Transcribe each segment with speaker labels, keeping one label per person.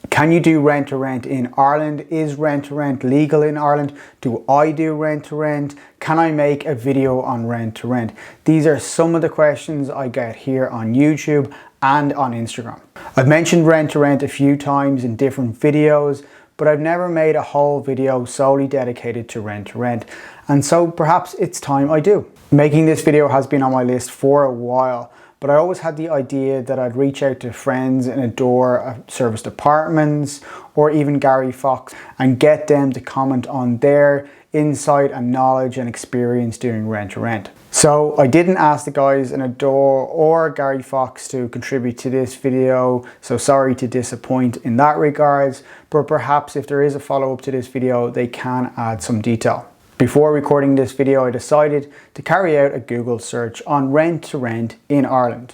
Speaker 1: Can you do rent to rent in Ireland? Is rent to rent legal in Ireland? Do I do rent to rent? Can I make a video on rent to rent? These are some of the questions I get here on YouTube and on Instagram. I've mentioned rent to rent a few times in different videos, but I've never made a whole video solely dedicated to rent, and so perhaps it's time I do. Making this video has been on my list for a while, but I always had the idea that I'd reach out to friends in Adore serviced apartments or even Gary Fox and get them to comment on their insight and knowledge and experience doing rent to rent. So I didn't ask the guys in Adore or Gary Fox to contribute to this video, so sorry to disappoint in that regards, but perhaps if there is a follow-up to this video, they can add some detail. Before recording this video, I decided to carry out a Google search on rent to rent in Ireland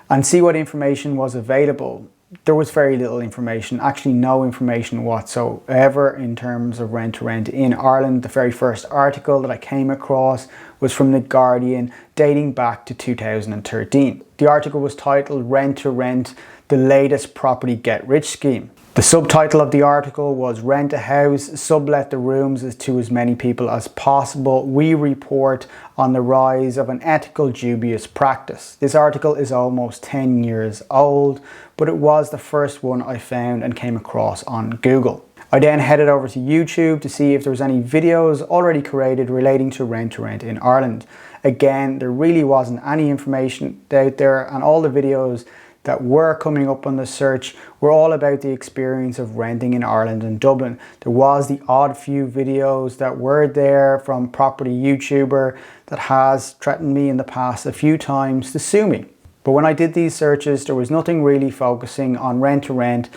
Speaker 1: and see what information was available. There was very little information, actually no information whatsoever in terms of rent to rent in Ireland. The very first article that I came across was from The Guardian, dating back to 2013. The article was titled "Rent to Rent, the latest property get-rich scheme." The subtitle of the article was "Rent a house, sublet the rooms to as many people as possible. We report on the rise of an ethical dubious practice." This article is almost 10 years old, but it was the first one I found and came across on Google. I then headed over to YouTube to see if there was any videos already created relating to rent in Ireland. Again, there really wasn't any information out there, and all the videos that were coming up on the search were all about the experience of renting in Ireland and Dublin. There was the odd few videos that were there from property YouTuber that has threatened me in the past a few times to sue me. But when I did these searches, there was nothing really focusing on rent to rent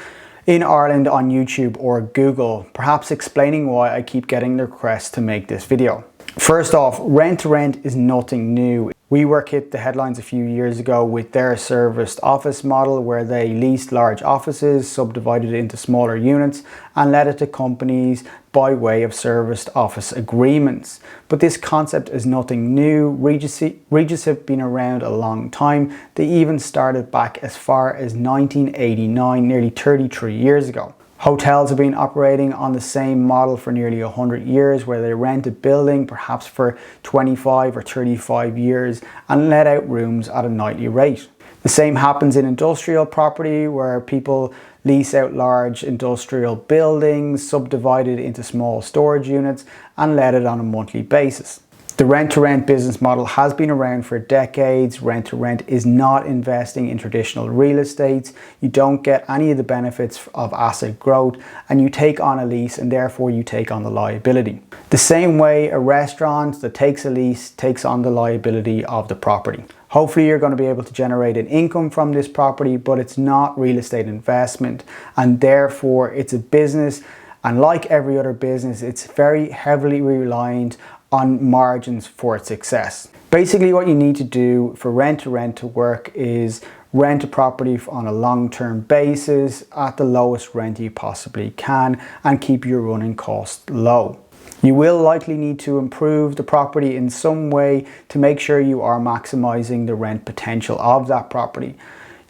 Speaker 1: in Ireland on YouTube or Google, perhaps explaining why I keep getting the request to make this video. First off, rent to rent is nothing new. WeWork hit the headlines a few years ago with their serviced office model, where they leased large offices, subdivided into smaller units, and let it to companies by way of serviced office agreements. But this concept is nothing new. Regis have been around a long time. They even started back as far as 1989, nearly 33 years ago. Hotels have been operating on the same model for nearly 100 years, where they rent a building perhaps for 25 or 35 years and let out rooms at a nightly rate. The same happens in industrial property, where people lease out large industrial buildings, subdivided into small storage units, and let it on a monthly basis. The rent-to-rent business model has been around for decades. Rent-to-rent is not investing in traditional real estate. You don't get any of the benefits of asset growth, and you take on a lease, and therefore you take on the liability. The same way a restaurant that takes a lease takes on the liability of the property. Hopefully you're going to be able to generate an income from this property, but it's not real estate investment, and therefore it's a business, and like every other business, it's very heavily reliant on margins for its success. Basically, what you need to do for rent to work is rent a property on a long-term basis at the lowest rent you possibly can and keep your running costs low. You will likely need to improve the property in some way to make sure you are maximizing the rent potential of that property.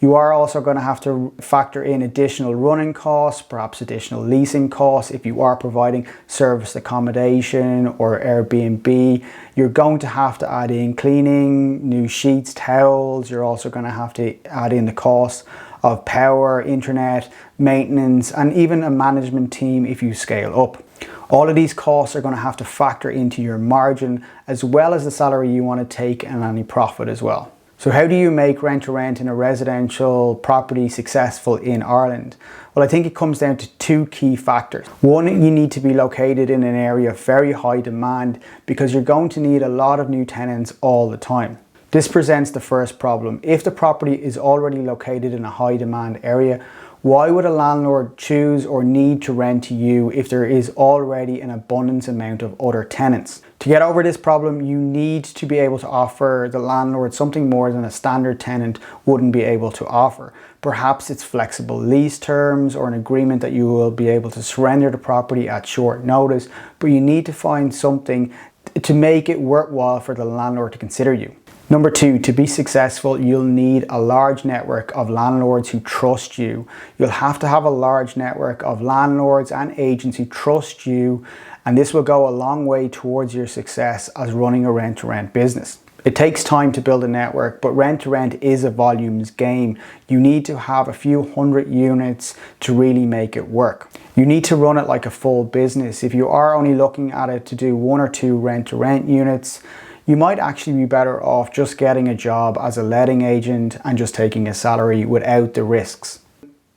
Speaker 1: You are also going to have to factor in additional running costs, perhaps additional leasing costs. If you are providing serviced accommodation or Airbnb, you're going to have to add in cleaning, new sheets, towels. You're also going to have to add in the cost of power, internet, maintenance, and even a management team if you scale up. All of these costs are going to have to factor into your margin, as well as the salary you want to take and any profit as well. So how do you make rent to rent in a residential property successful in Ireland? Well, I think it comes down to two key factors. One, you need to be located in an area of very high demand, because you're going to need a lot of new tenants all the time. This presents the first problem. If the property is already located in a high demand area, why would a landlord choose or need to rent to you if there is already an abundance amount of other tenants? To get over this problem, you need to be able to offer the landlord something more than a standard tenant wouldn't be able to offer. Perhaps it's flexible lease terms or an agreement that you will be able to surrender the property at short notice, but you need to find something to make it worthwhile for the landlord to consider you. Number two, to be successful, you'll need a large network of landlords who trust you. You'll have to have a large network of landlords and agents who trust you, and this will go a long way towards your success as running a rent-to-rent business. It takes time to build a network, but rent-to-rent is a volumes game. You need to have a few hundred units to really make it work. You need to run it like a full business. If you are only looking at it to do 1 or 2 rent-to-rent units, you might actually be better off just getting a job as a letting agent and just taking a salary without the risks.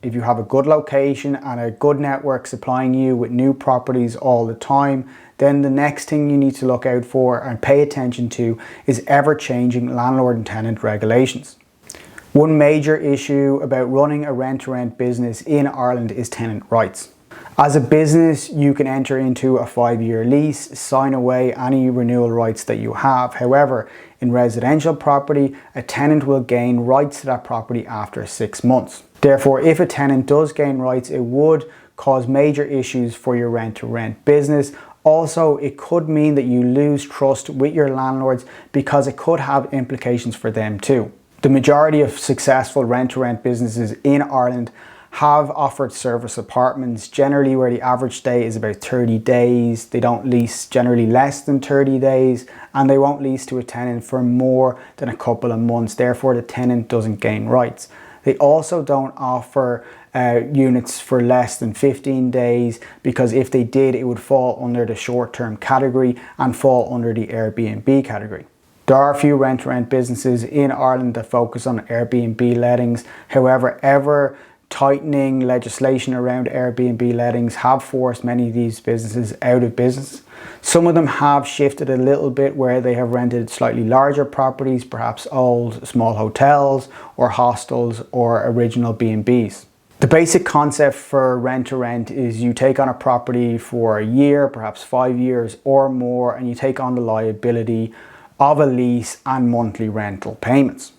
Speaker 1: If you have a good location and a good network supplying you with new properties all the time, then the next thing you need to look out for and pay attention to is ever-changing landlord and tenant regulations. One major issue about running a rent-to-rent business in Ireland is tenant rights. As a business, you can enter into a 5-year lease, sign away any renewal rights that you have. However, in residential property, a tenant will gain rights to that property after 6 months. Therefore, if a tenant does gain rights, it would cause major issues for your rent-to-rent business. Also, it could mean that you lose trust with your landlords because it could have implications for them too. The majority of successful rent-to-rent businesses in Ireland have offered service apartments, generally where the average stay is about 30 days. They don't lease generally less than 30 days, and they won't lease to a tenant for more than a couple of months. Therefore, the tenant doesn't gain rights. They also don't offer units for less than 15 days because if they did, it would fall under the short-term category and fall under the Airbnb category. There are a few rent-to-rent businesses in Ireland that focus on Airbnb lettings. However, ever-tightening legislation around Airbnb lettings have forced many of these businesses out of business. Some of them have shifted a little bit where they have rented slightly larger properties, perhaps old small hotels or hostels or original B&Bs. The basic concept for rent-to-rent is you take on a property for a year, perhaps 5 years or more, and you take on the liability of a lease and monthly rental payments.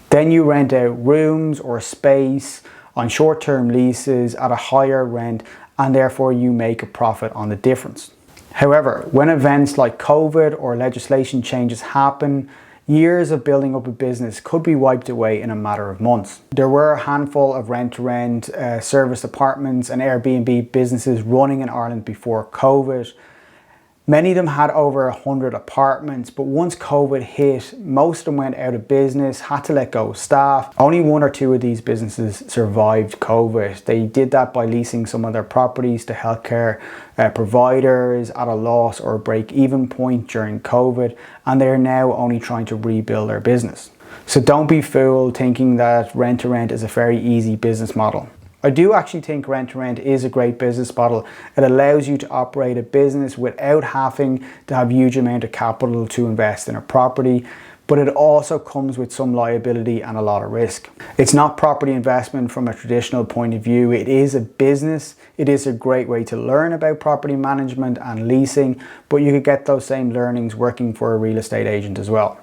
Speaker 1: Then you rent out rooms or space on short-term leases at a higher rent, and therefore you make a profit on the difference. However, when events like COVID or legislation changes happen, years of building up a business could be wiped away in a matter of months. There were a handful of rent-to-rent service apartments and Airbnb businesses running in Ireland before COVID. Many of them had over 100 apartments, but once COVID hit, most of them went out of business, had to let go of staff. Only 1 or 2 of these businesses survived COVID. They did that by leasing some of their properties to healthcare providers at a loss or break-even point during COVID, and they're now only trying to rebuild their business. So don't be fooled thinking that rent-to-rent is a very easy business model. I do actually think rent-to-rent is a great business model. It allows you to operate a business without having to have a huge amount of capital to invest in a property, but it also comes with some liability and a lot of risk. It's not property investment from a traditional point of view. It is a business. It is a great way to learn about property management and leasing, but you could get those same learnings working for a real estate agent as well.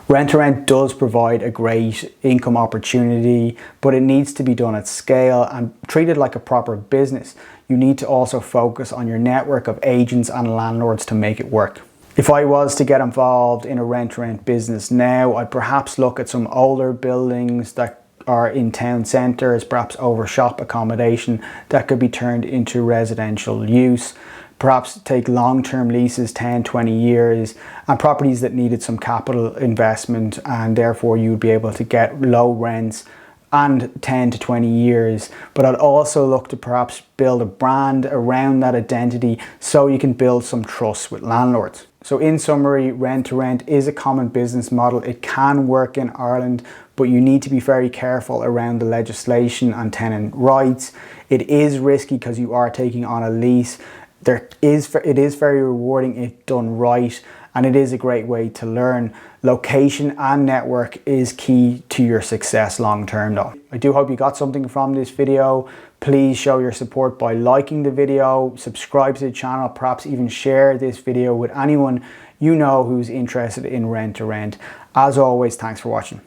Speaker 1: Rent-to-rent does provide a great income opportunity, but it needs to be done at scale and treated like a proper business. You need to also focus on your network of agents and landlords to make it work. If I was to get involved in a rent-to-rent business now, I'd perhaps look at some older buildings that are in town centres, perhaps over shop accommodation that could be turned into residential use. Perhaps take long-term leases, 10, 20 years, and properties that needed some capital investment, and therefore you'd be able to get low rents and 10 to 20 years. But I'd also look to perhaps build a brand around that identity so you can build some trust with landlords. So in summary, rent-to-rent is a common business model. It can work in Ireland, but you need to be very careful around the legislation and tenant rights. It is risky because you are taking on a lease. It is very rewarding if done right, and it is a great way to learn. Location and network is key to your success long term though. I do hope you got something from this video. Please show your support by liking the video, subscribe to the channel, perhaps even share this video with anyone you know who's interested in rent-to-rent. As always, thanks for watching.